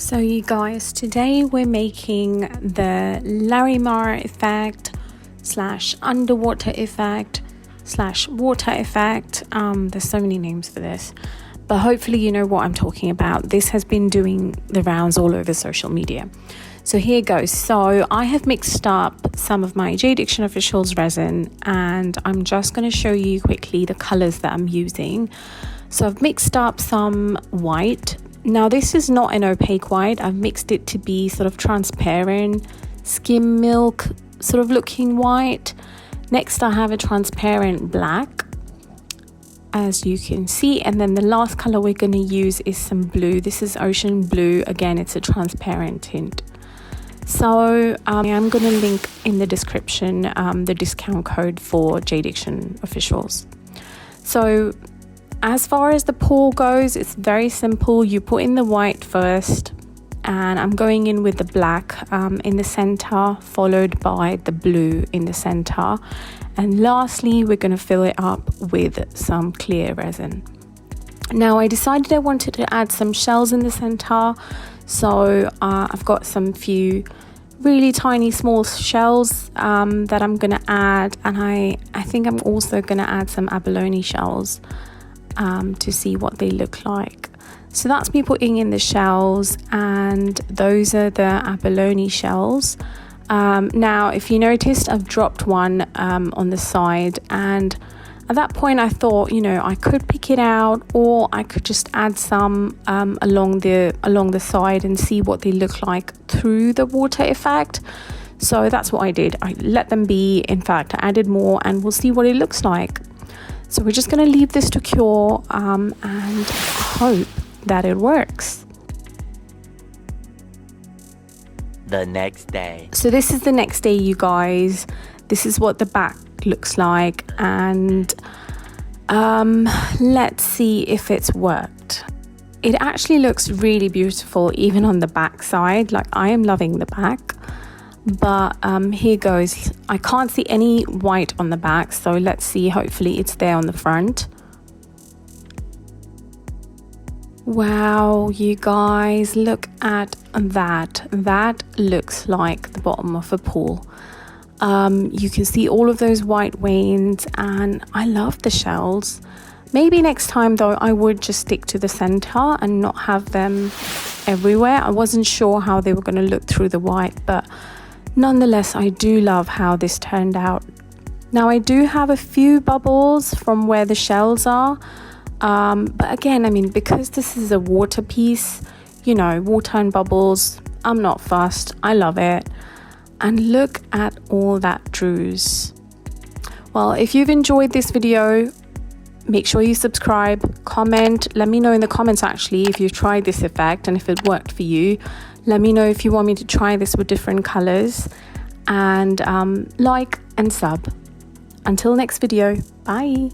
So you guys, today we're making the Larimar effect / underwater effect / water effect. There's so many names for this, but hopefully you know what I'm talking about. This has been doing the rounds all over social media. So here goes. So I have mixed up some of my Jade Diction Officials resin, and I'm just going to show you quickly the colors that I'm using. So I've mixed up some white. Now this is not an opaque white. I've mixed it to be sort of transparent, skim milk sort of looking white. Next I have a transparent black, as you can see, and then the last color we're going to use is some blue. This is ocean blue. Again, it's a transparent tint. So I'm going to link in the description the discount code for Jade Diction Officials. So as far as the pour goes, it's very simple. You put in the white first, and I'm going in with the black in the center, followed by the blue in the center, and lastly we're going to fill it up with some clear resin. Now I decided I wanted to add some shells in the center, so I've got some few really tiny small shells that I'm going to add, and I think I'm also going to add some abalone shells to see what they look like. So that's me putting in the shells, and those are the abalone shells. Now if you noticed, I've dropped one on the side, and at that point I thought, you know, I could pick it out, or I could just add some along the side and see what they look like through the water effect. So that's what I did. I let them be. In fact, I added more, and we'll see what it looks like. So we're just going to leave this to cure and hope that it works. The next day. So this is the next day, you guys. This is what the back looks like, and let's see if it's worked. It actually looks really beautiful even on the back side. Like, I am loving the back. But here goes. I can't see any white on the back, so let's see. Hopefully it's there on the front. Wow, you guys, look at that. That looks like the bottom of a pool. You can see all of those white veins, and I love the shells. Maybe next time though, I would just stick to the center and not have them everywhere. I wasn't sure how they were going to look through the white, but nonetheless, I do love how this turned out. Now I do have a few bubbles from where the shells are, but again, I mean, because this is a water piece, you know, water and bubbles, I'm not fussed. I love it. And look at all that druze. Well, if you've enjoyed this video, make sure you subscribe, comment. Let me know in the comments actually if you've tried this effect and if it worked for you. Let me know if you want me to try this with different colors, and like and sub. Until next video, bye.